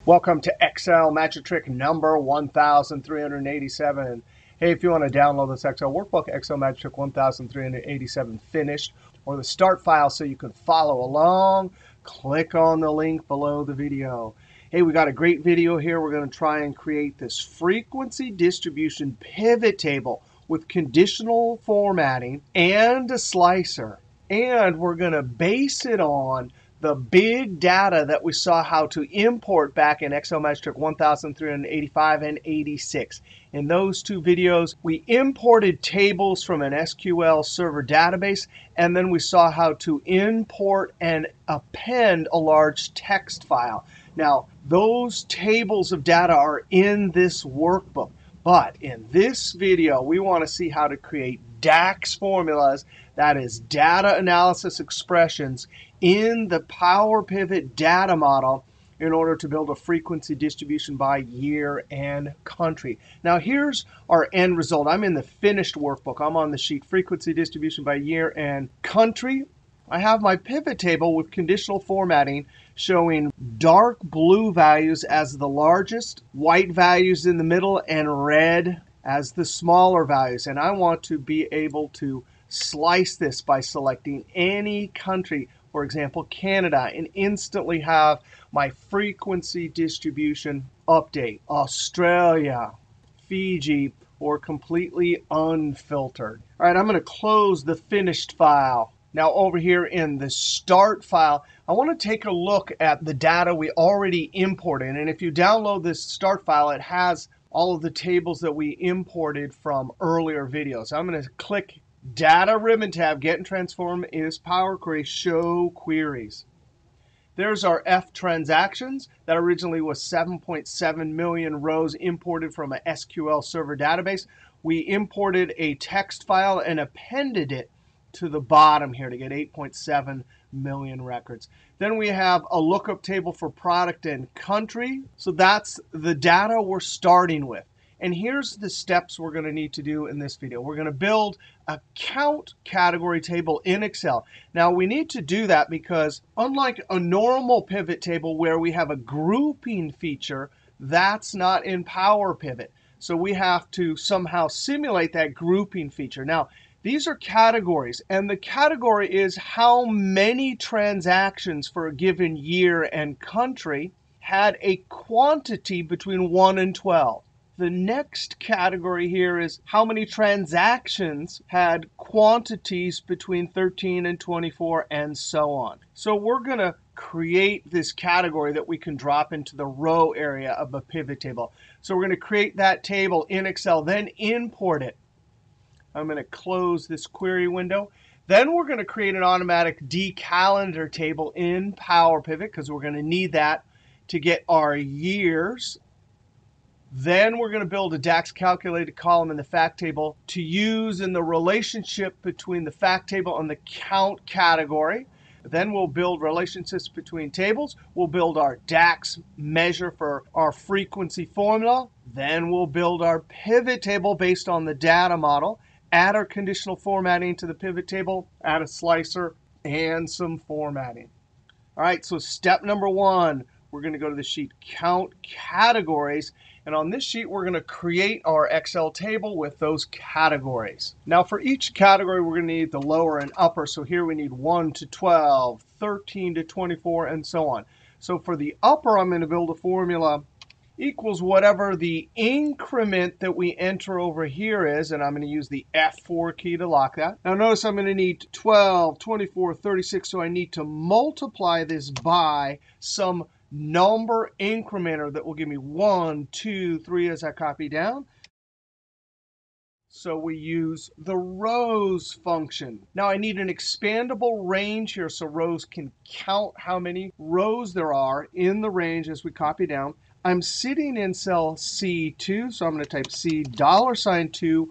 Welcome to Excel Magic Trick number 1387. Hey, if you want to download this Excel workbook, Excel Magic Trick 1387 finished, or the start file so you can follow along, click on the link below the video. Hey, we got a great video here. We're going to try and create this frequency distribution pivot table with conditional formatting and a slicer. And we're going to base it on the big data that we saw how to import back in Excel Magic Trick 1385 and 86. In those two videos, we imported tables from an SQL Server database, and then we saw how to import and append a large text file. Now, those tables of data are in this workbook. But in this video, we want to see how to create DAX formulas, that is data analysis expressions, in the Power Pivot data model in order to build a frequency distribution by year and country. Now here's our end result. I'm in the finished workbook. I'm on the sheet frequency distribution by year and country. I have my pivot table with conditional formatting showing dark blue values as the largest, white values in the middle, and red as the smaller values. And I want to be able to slice this by selecting any country, for example, Canada, and instantly have my frequency distribution update. Australia, Fiji, or completely unfiltered. All right, I'm going to close the finished file. Now over here in the start file, I want to take a look at the data we already imported. And if you download this start file, it has all of the tables that we imported from earlier videos. I'm going to click Data Ribbon tab, Get and Transform is Power Query, Show Queries. There's our F transactions. That originally was 7.7 million rows imported from an SQL Server database. We imported a text file and appended it to the bottom here to get 8.7 million records. Then we have a lookup table for product and country. So that's the data we're starting with. And here's the steps we're going to need to do in this video. We're going to build a count category table in Excel. Now we need to do that because unlike a normal pivot table where we have a grouping feature, that's not in Power Pivot. So we have to somehow simulate that grouping feature. Now, these are categories, and the category is how many transactions for a given year and country had a quantity between 1 and 12. The next category here is how many transactions had quantities between 13 and 24, and so on. So we're going to create this category that we can drop into the row area of a pivot table. So we're going to create that table in Excel, then import it. I'm going to close this query window. Then we're going to create an automatic decalendar table in Power Pivot because we're going to need that to get our years. Then we're going to build a DAX calculated column in the fact table to use in the relationship between the fact table and the count category. Then we'll build relationships between tables. We'll build our DAX measure for our frequency formula. Then we'll build our pivot table based on the data model. Add our conditional formatting to the pivot table, add a slicer, and some formatting. All right, so step number one, we're going to go to the sheet Count Categories. And on this sheet, we're going to create our Excel table with those categories. Now, for each category, we're going to need the lower and upper. So here we need 1 to 12, 13 to 24, and so on. So for the upper, I'm going to build a formula equals whatever the increment that we enter over here is. And I'm going to use the F4 key to lock that. Now notice I'm going to need 12, 24, 36. So I need to multiply this by some number incrementer that will give me 1, 2, 3 as I copy down. So we use the rows function. Now I need an expandable range here so rows can count how many rows there are in the range as we copy down. I'm sitting in cell C2, so I'm going to type $2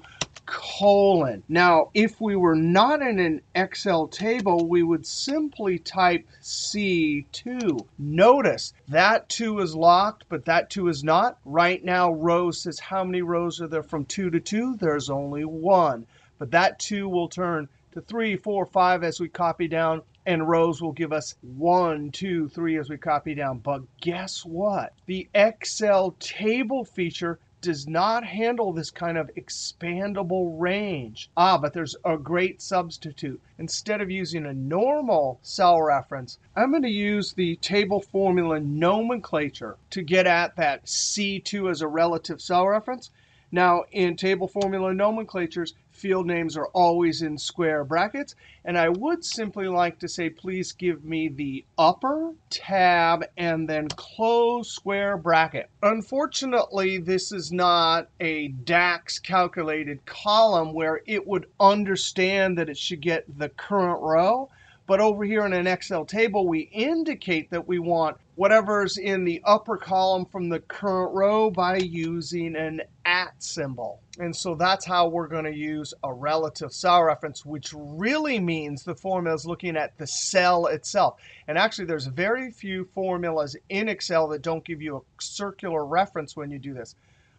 colon. Now, if we were not in an Excel table, we would simply type C2. Notice that 2 is locked, but that 2 is not. Right now, rows says how many rows are there from 2 to 2? There's only 1. But that 2 will turn to 3, 4, 5 as we copy down. And rows will give us 1, 2, 3 as we copy down. But guess what? The Excel table feature does not handle this kind of expandable range. But there's a great substitute. Instead of using a normal cell reference, I'm going to use the table formula nomenclature to get at that C2 as a relative cell reference. Now, in table formula nomenclatures, field names are always in square brackets. And I would simply like to say, please give me the upper tab and then close square bracket. Unfortunately, this is not a DAX calculated column where it would understand that it should get the current row. But over here in an Excel table, we indicate that we want whatever's in the upper column from the current row by using an @ symbol. And so that's how we're going to use a relative cell reference, which really means the formula is looking at the cell itself. And actually, there's very few formulas in Excel that don't give you a circular reference when you do this.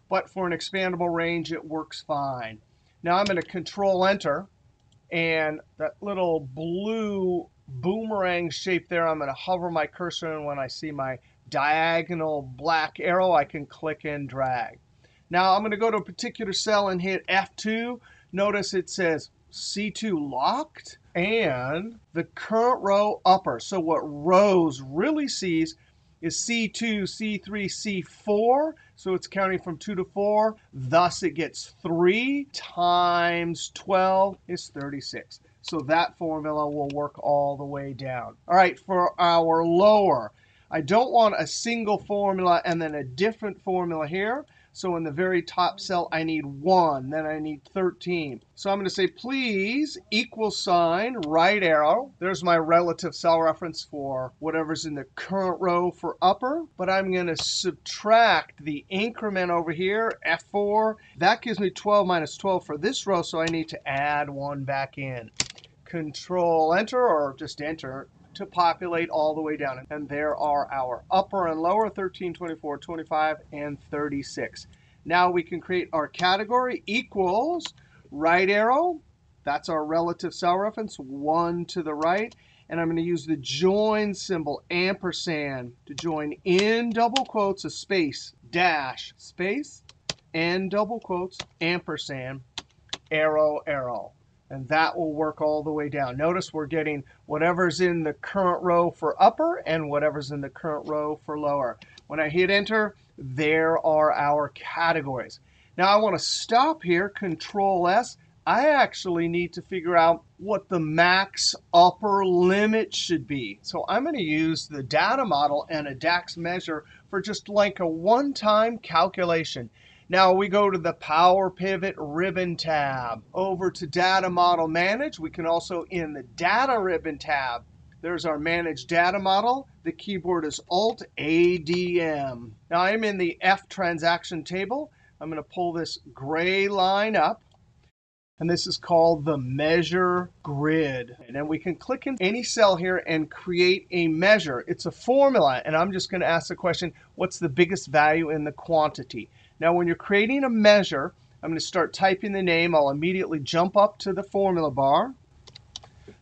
But for an expandable range, it works fine. Now I'm going to Control-Enter. And that little blue boomerang shape there, I'm going to hover my cursor. And when I see my diagonal black arrow, I can click and drag. Now I'm going to go to a particular cell and hit F2. Notice it says C2 locked and the current row upper. So what rows really sees is C2, C3, C4. So it's counting from 2 to 4. Thus, it gets 3 times 12 is 36. So that formula will work all the way down. All right, for our lower, I don't want a single formula and then a different formula here. So in the very top cell, I need 1. Then I need 13. So I'm going to say, please, equal sign, right arrow. There's my relative cell reference for whatever's in the current row for upper. But I'm going to subtract the increment over here, F4. That gives me 12 minus 12 for this row, so I need to add 1 back in. Control-Enter, or just Enter, to populate all the way down. And there are our upper and lower, 13, 24, 25, and 36. Now we can create our category equals right arrow. That's our relative cell reference, 1 to the right. And I'm going to use the join symbol, ampersand, to join in double quotes, a space, dash, space, and double quotes, ampersand, arrow, arrow. And that will work all the way down. Notice we're getting whatever's in the current row for upper and whatever's in the current row for lower. When I hit Enter, there are our categories. Now I want to stop here, Control-S. I actually need to figure out what the max upper limit should be. So I'm going to use the data model and a DAX measure for just like a one-time calculation. Now we go to the Power Pivot Ribbon tab. Over to Data Model Manage. We can also, in the Data Ribbon tab, there's our Manage Data Model. The keyboard is Alt-ADM. Now I'm in the F transaction table. I'm going to pull this gray line up. And this is called the Measure Grid. And then we can click in any cell here and create a measure. It's a formula. And I'm just going to ask the question, what's the biggest value in the quantity? Now, when you're creating a measure, I'm going to start typing the name. I'll immediately jump up to the formula bar,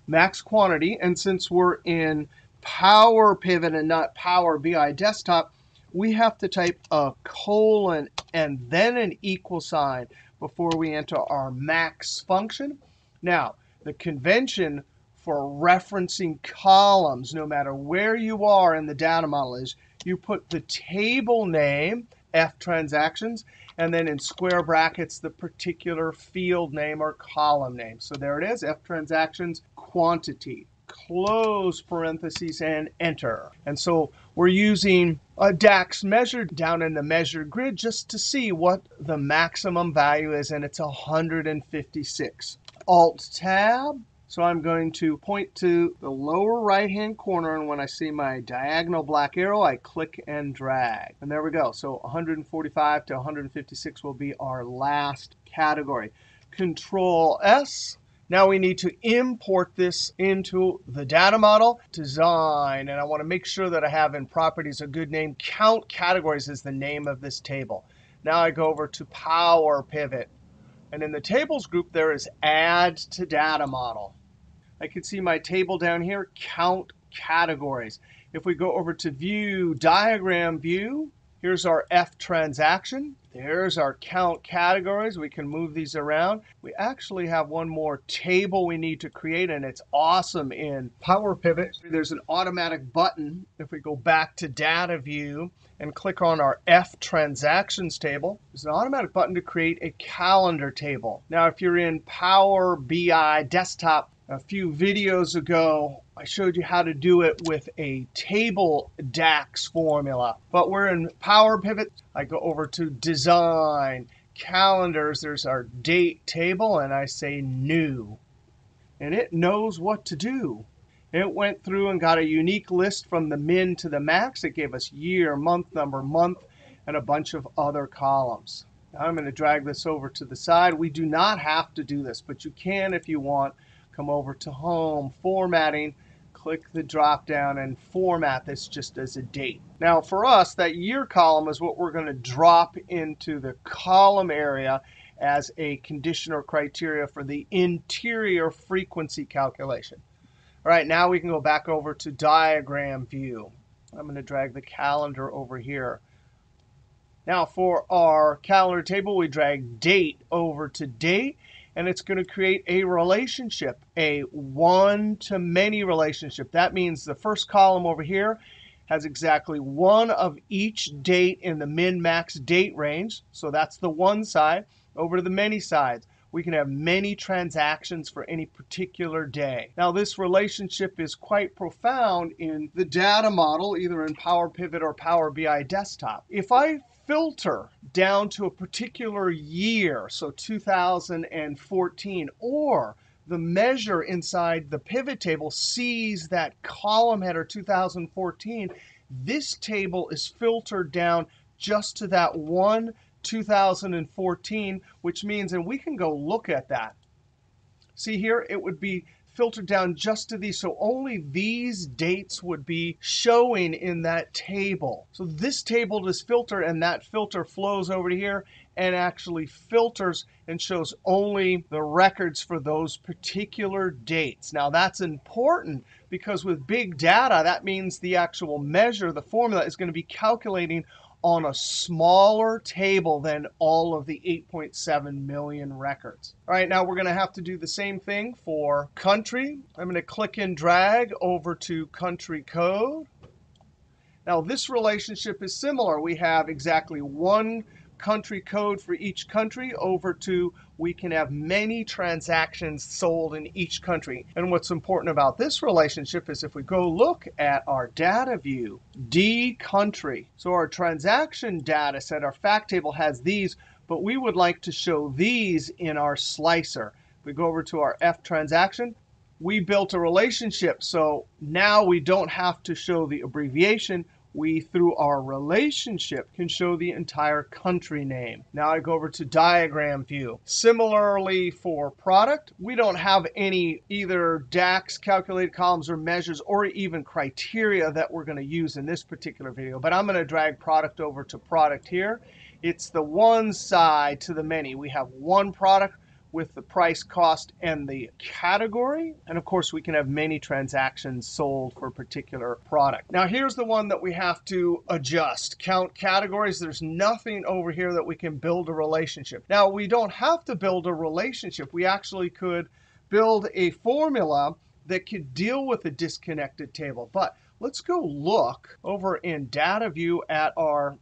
max quantity. And since we're in Power Pivot and not Power BI Desktop, we have to type a colon and then an equal sign before we enter our max function. Now, the convention for referencing columns, no matter where you are in the data model, is you put the table name, F transactions, and then in square brackets, the particular field name or column name. So there it is, F transactions quantity. Close parentheses and Enter. And so we're using a DAX measure down in the measure grid just to see what the maximum value is, and it's 156. Alt-Tab. So I'm going to point to the lower right-hand corner, and when I see my diagonal black arrow, I click and drag. And there we go. So 145 to 156 will be our last category. Control-S. Now we need to import this into the data model. Design. And I want to make sure that I have in Properties a good name. Count Categories is the name of this table. Now I go over to Power Pivot. And in the Tables group, there is Add to Data Model. I can see my table down here, count categories. If we go over to View, Diagram View, here's our F transaction. There's our count categories. We can move these around. We actually have one more table we need to create, and it's awesome in Power Pivot. There's an automatic button. If we go back to Data View and click on our F transactions table, there's an automatic button to create a calendar table. Now, if you're in Power BI Desktop, a few videos ago, I showed you how to do it with a table DAX formula. But we're in Power Pivot. I go over to Design, Calendars. There's our date table, and I say New. And it knows what to do. It went through and got a unique list from the min to the max. It gave us year, month number, month, and a bunch of other columns. Now I'm going to drag this over to the side. We do not have to do this, but you can if you want. Come over to Home, Formatting, click the drop down, and format this just as a date. Now for us, that year column is what we're going to drop into the column area as a condition or criteria for the interior frequency calculation. All right, now we can go back over to Diagram View. I'm going to drag the calendar over here. Now for our calendar table, we drag Date over to Date. And it's going to create a relationship, a one-to-many relationship. That means the first column over here has exactly one of each date in the min-max date range. So that's the one side. Over to the many sides, we can have many transactions for any particular day. Now this relationship is quite profound in the data model, either in Power Pivot or Power BI Desktop. If I filter down to a particular year, so 2014, or the measure inside the pivot table sees that column header 2014, this table is filtered down just to that one 2014, which means, and we can go look at that. See here, it would be filtered down just to these. So only these dates would be showing in that table. So this table does filter, and that filter flows over to here and actually filters and shows only the records for those particular dates. Now that's important because with big data, that means the actual measure, the formula, is going to be calculating on a smaller table than all of the 8.7 million records. All right, now we're going to have to do the same thing for country. I'm going to click and drag over to country code. Now this relationship is similar. We have exactly one country code for each country over to we can have many transactions sold in each country. And what's important about this relationship is if we go look at our data view, D country. So our transaction data set, our fact table has these, but we would like to show these in our slicer. We go over to our F transaction. We built a relationship, so now we don't have to show the abbreviation. We, through our relationship, can show the entire country name. Now I go over to Diagram View. Similarly for product, we don't have any either DAX calculated columns or measures or even criteria that we're going to use in this particular video. But I'm going to drag product over to product here. It's the one side to the many. We have one product with the price, cost, and the category. And of course, we can have many transactions sold for a particular product. Now, here's the one that we have to adjust. Count categories. There's nothing over here that we can build a relationship. Now, we don't have to build a relationship. We actually could build a formula that could deal with a disconnected table. But let's go look over in Data View at our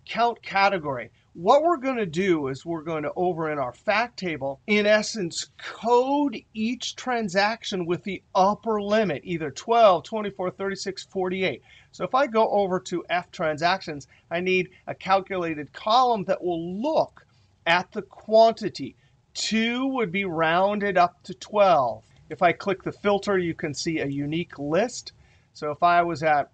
count category. What we're going to do is we're going to, over in our fact table, in essence, code each transaction with the upper limit, either 12, 24, 36, 48. So if I go over to F transactions, I need a calculated column that will look at the quantity. 2 would be rounded up to 12. If I click the filter, you can see a unique list. So if I was at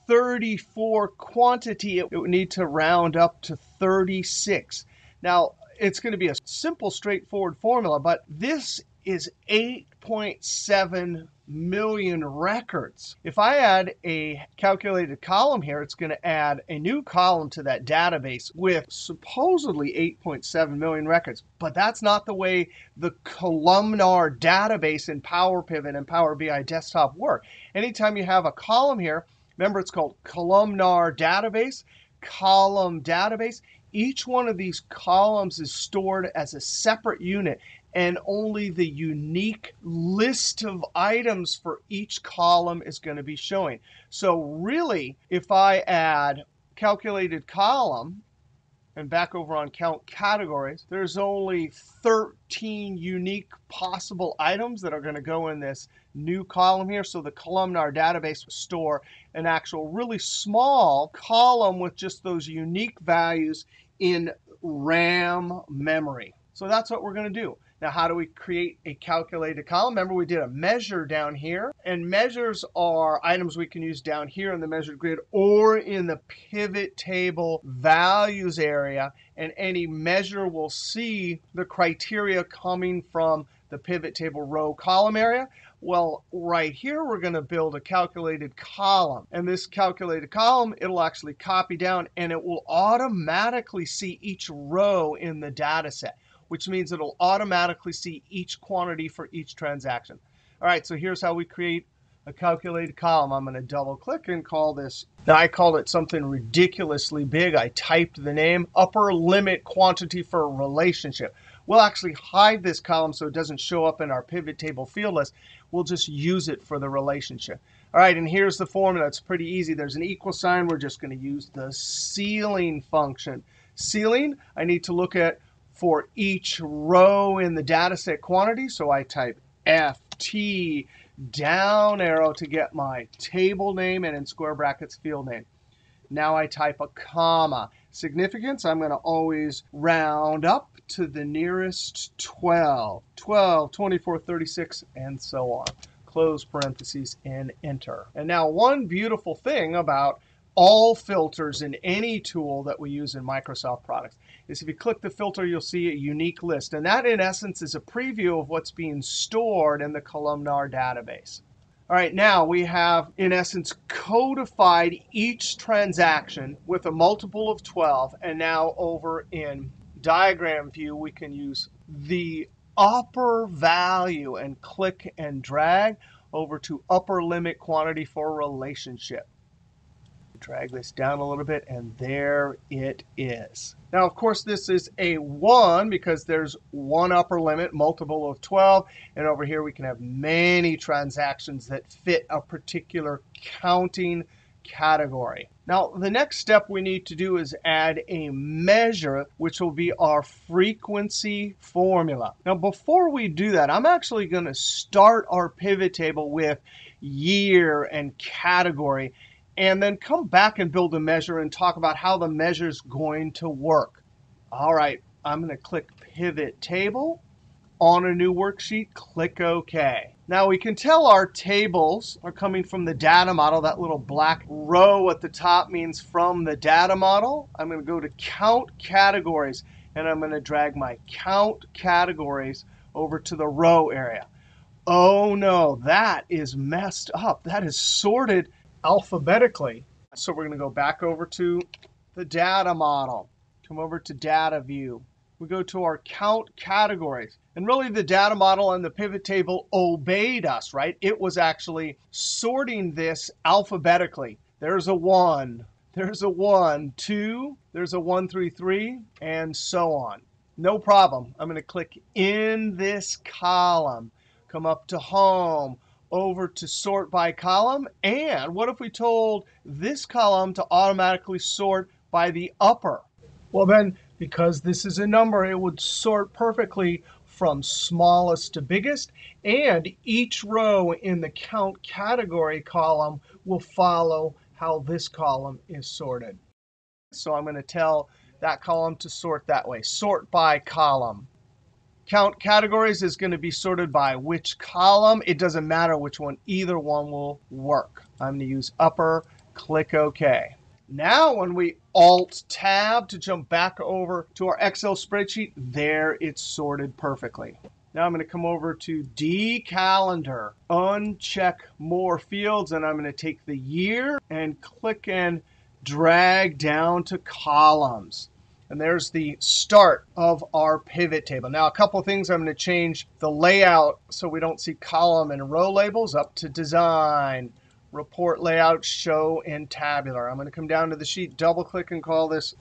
34 quantity, it would need to round up to 36. Now, it's going to be a simple, straightforward formula, but this is 8.7 million records. If I add a calculated column here, it's going to add a new column to that database with supposedly 8.7 million records. But that's not the way the columnar database in Power Pivot and Power BI Desktop work. Anytime you have a column here, remember it's called columnar database, column database. Each one of these columns is stored as a separate unit, and only the unique list of items for each column is going to be showing. So really, if I add calculated column, and back over on count categories, there's only 13 unique possible items that are going to go in this new column here. So the columnar database will store an actual really small column with just those unique values in RAM memory. So that's what we're going to do. Now, how do we create a calculated column? Remember, we did a measure down here. And measures are items we can use down here in the measured grid or in the pivot table values area. And any measure will see the criteria coming from the pivot table row column area. Well, right here, we're going to build a calculated column. And this calculated column, it'll actually copy down, and it will automatically see each row in the data set, which means it'll automatically see each quantity for each transaction. All right, so here's how we create a calculated column. I'm going to double click and call this. Now, I called it something ridiculously big. I typed the name, upper limit quantity for a relationship. We'll actually hide this column so it doesn't show up in our pivot table field list. We'll just use it for the relationship. All right, and here's the formula. It's pretty easy. There's an equal sign. We're just going to use the ceiling function. Ceiling, I need to look at for each row in the data set quantity. So I type FT down arrow to get my table name and in square brackets field name. Now I type a comma. Significance, I'm going to always round up to the nearest 12. 12, 24, 36, and so on. Close parentheses and enter. And now one beautiful thing about all filters in any tool that we use in Microsoft products is if you click the filter, you'll see a unique list. And that, in essence, is a preview of what's being stored in the columnar database. All right, now we have, in essence, codified each transaction with a multiple of 12. And now over in diagram view, we can use the upper value and click and drag over to upper limit quantity for relationship. Drag this down a little bit, and there it is. Now, of course, this is a 1 because there's one upper limit, multiple of 12. And over here, we can have many transactions that fit a particular counting category. Now, the next step we need to do is add a measure, which will be our frequency formula. Now, before we do that, I'm actually going to start our pivot table with year and category, and then come back and build a measure and talk about how the measure is going to work. All right, I'm going to click Pivot Table. On a new worksheet, click OK. Now we can tell our tables are coming from the data model. That little black row at the top means from the data model. I'm going to go to Count Categories, and I'm going to drag my Count Categories over to the row area. Oh no, that is messed up. That is sorted alphabetically. So we're going to go back over to the data model. Come over to Data View. We go to our Count Categories. And really, the data model and the pivot table obeyed us, right? It was actually sorting this alphabetically. There's a 1. There's a 1, 2. There's a 1, 3, 3, and so on. No problem. I'm going to click in this column. Come up to Home, over to Sort by Column. And what if we told this column to automatically sort by the upper? Well, then, because this is a number, it would sort perfectly from smallest to biggest. And each row in the Count Category column will follow how this column is sorted. So I'm going to tell that column to sort that way. Sort by column. Count Categories is going to be sorted by which column. It doesn't matter which one. Either one will work. I'm going to use upper, click OK. Now when we Alt-Tab to jump back over to our Excel spreadsheet, there it's sorted perfectly. Now I'm going to come over to D-Calendar, uncheck more fields, and I'm going to take the year and click and drag down to columns. And there's the start of our pivot table. Now, a couple of things. I'm going to change the layout so we don't see column and row labels. Up to Design, Report Layout, Show, and Tabular. I'm going to come down to the sheet, double-click, and call this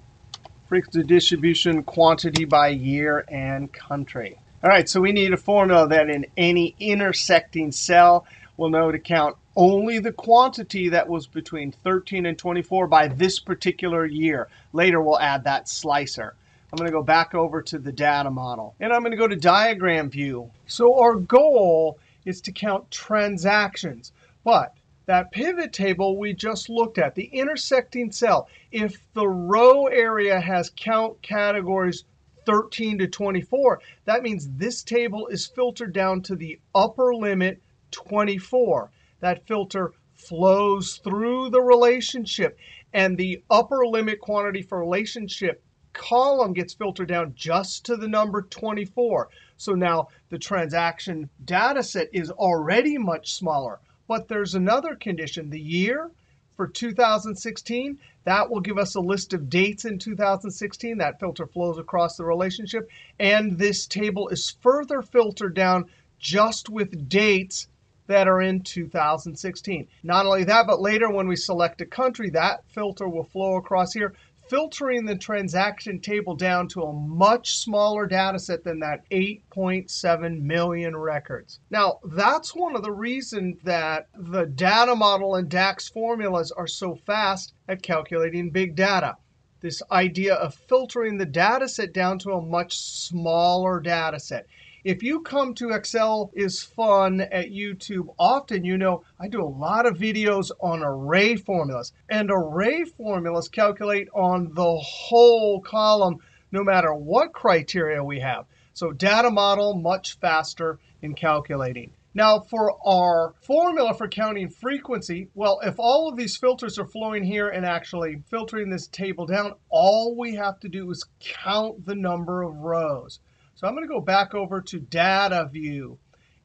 Frequency Distribution Quantity by Year and Country. All right, so we need a formula that in any intersecting cell will know to count only the quantity that was between 13 and 24 by this particular year. Later, we'll add that slicer. I'm going to go back over to the data model. And I'm going to go to Diagram View. So our goal is to count transactions. But that pivot table we just looked at, the intersecting cell, if the row area has count categories 13 to 24, that means this table is filtered down to the upper limit 24. That filter flows through the relationship, and the upper limit quantity for relationship column gets filtered down just to the number 24. So now the transaction data set is already much smaller. But there's another condition. The year for 2016, that will give us a list of dates in 2016. That filter flows across the relationship. And this table is further filtered down just with dates that are in 2016. Not only that, but later when we select a country, that filter will flow across here, filtering the transaction table down to a much smaller data set than that 8.7 million records. Now, that's one of the reasons that the data model and DAX formulas are so fast at calculating big data. This idea of filtering the data set down to a much smaller data set. If you come to Excel is Fun at YouTube often, you know I do a lot of videos on array formulas. And array formulas calculate on the whole column no matter what criteria we have. So data model, much faster in calculating. Now, for our formula for counting frequency, well, if all of these filters are flowing here and actually filtering this table down, all we have to do is count the number of rows. So I'm going to go back over to Data View.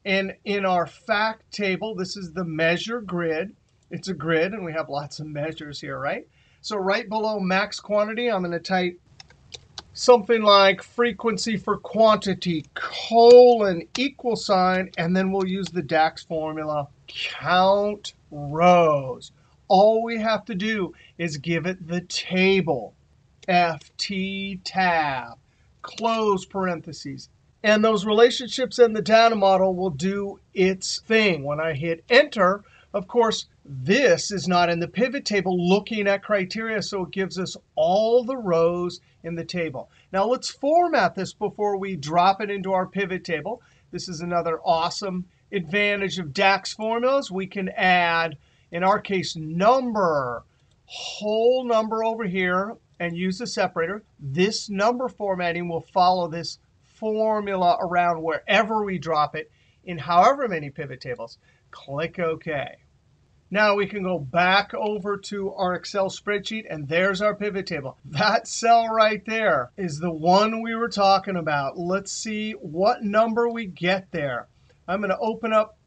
And in our fact table, this is the measure grid. It's a grid, and we have lots of measures here, right? So right below max quantity, I'm going to type something like frequency for quantity, colon, equal sign, and then we'll use the DAX formula, count rows. All we have to do is give it the table, FT tab, close parentheses. And those relationships in the data model will do its thing. When I hit Enter, of course, this is not in the pivot table looking at criteria, so it gives us all the rows in the table. Now, let's format this before we drop it into our pivot table. This is another awesome advantage of DAX formulas. We can add, in our case, number, whole number over here, and use the separator. This number formatting will follow this formula around wherever we drop it in however many pivot tables. Click OK. Now we can go back over to our Excel spreadsheet, and there's our pivot table. That cell right there is the one we were talking about. Let's see what number we get there. I'm going to open up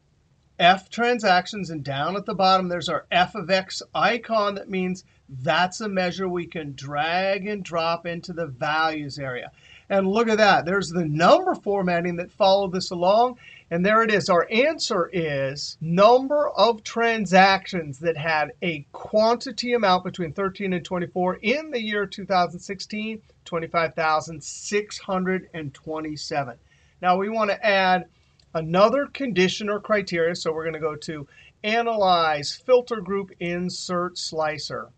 F transactions, and down at the bottom, there's our f of x icon. That means that's a measure we can drag and drop into the values area. And look at that. There's the number formatting that followed this along. And there it is. Our answer is number of transactions that had a quantity amount between 13 and 24 in the year 2016, 25,627. Now, we want to add another condition or criteria. So we're going to go to Analyze, Filter Group, Insert Slicer.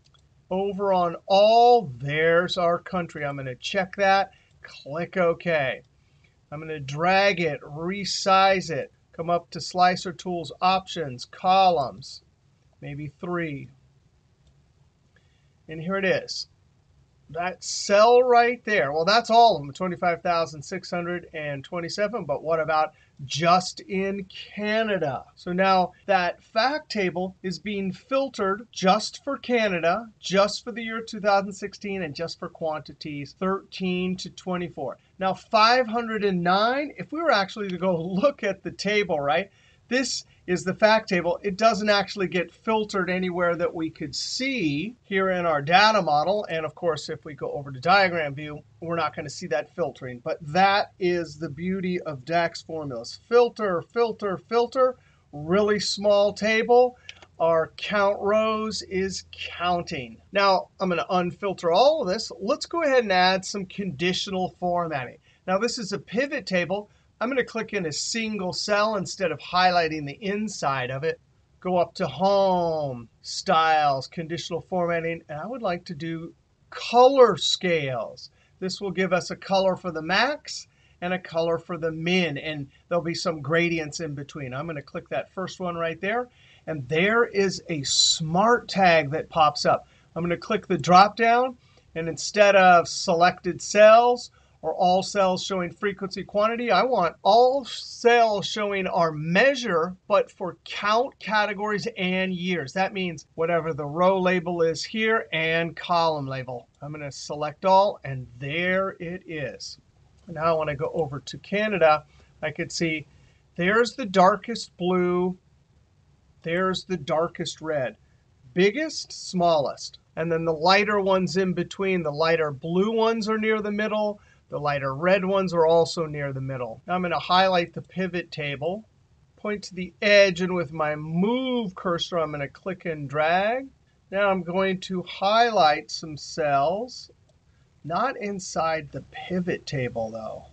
Over on All, there's our country. I'm going to check that. Click OK. I'm going to drag it, resize it, come up to Slicer Tools, Options, Columns, maybe 3. And here it is. That cell right there, well, that's all of them, 25,627. But what about just in Canada? So now that fact table is being filtered just for Canada, just for the year 2016, and just for quantities 13 to 24. Now 509, if we were actually to go look at the table, right? This is the fact table. It doesn't actually get filtered anywhere that we could see here in our data model. And of course, if we go over to diagram view, we're not going to see that filtering. But that is the beauty of DAX formulas. Filter, filter, filter. Really small table. Our count rows is counting. Now, I'm going to unfilter all of this. Let's go ahead and add some conditional formatting. Now, this is a pivot table. I'm going to click in a single cell instead of highlighting the inside of it. Go up to Home, Styles, Conditional Formatting, and I would like to do color scales. This will give us a color for the max and a color for the min, and there'll be some gradients in between. I'm going to click that first one right there, and there is a Smart Tag that pops up. I'm going to click the drop down, and instead of selected cells, or all cells showing frequency quantity, I want all cells showing our measure, but for count, categories, and years. That means whatever the row label is here and column label. I'm going to select all, and there it is. Now I want to go over to Canada. I could see there's the darkest blue. There's the darkest red. Biggest, smallest. And then the lighter ones in between. The lighter blue ones are near the middle. The lighter red ones are also near the middle. Now I'm going to highlight the pivot table, point to the edge, and with my move cursor, I'm going to click and drag. Now I'm going to highlight some cells, not inside the pivot table, though.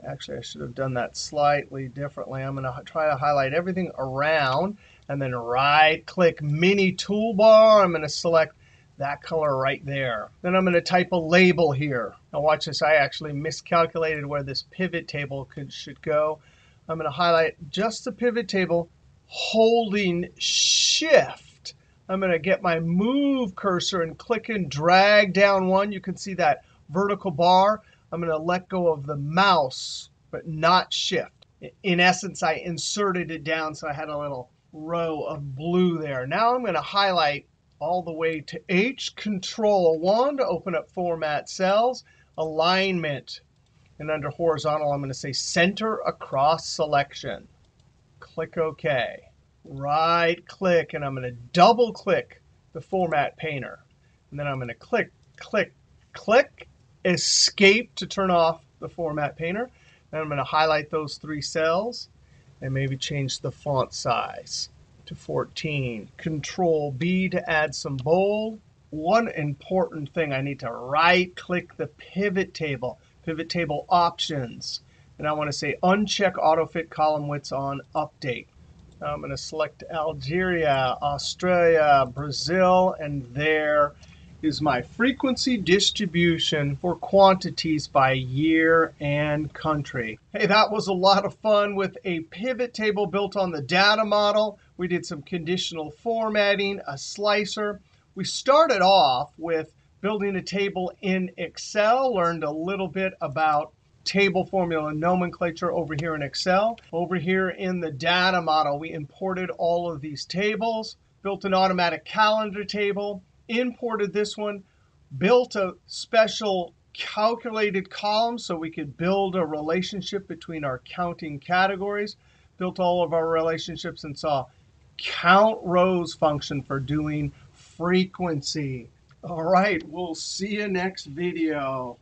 Actually, I should have done that slightly differently. I'm going to try to highlight everything around, and then right-click Mini Toolbar. I'm going to select that color right there. Then I'm going to type a label here. Now watch this. I actually miscalculated where this pivot table should go. I'm going to highlight just the pivot table, holding Shift. I'm going to get my move cursor and click and drag down one. You can see that vertical bar. I'm going to let go of the mouse, but not Shift. In essence, I inserted it down, so I had a little row of blue there. Now I'm going to highlight all the way to H, Control-1 to open up Format Cells, Alignment. And under Horizontal, I'm going to say Center Across Selection. Click OK. Right-click, and I'm going to double-click the Format Painter. And then I'm going to click, click, click, Escape to turn off the Format Painter. Then I'm going to highlight those three cells and maybe change the font size to 14. Control-B to add some bold. One important thing, I need to right-click the pivot table options. And I want to say uncheck autofit column widths on update. Now I'm going to select Algeria, Australia, Brazil, and there is my frequency distribution for quantities by year and country. Hey, that was a lot of fun with a pivot table built on the data model. We did some conditional formatting, a slicer. We started off with building a table in Excel, learned a little bit about table formula nomenclature over here in Excel. Over here in the data model, we imported all of these tables, built an automatic calendar table, imported this one, built a special calculated column so we could build a relationship between our counting categories, built all of our relationships, and saw count rows function for doing frequency. All right, we'll see you next video.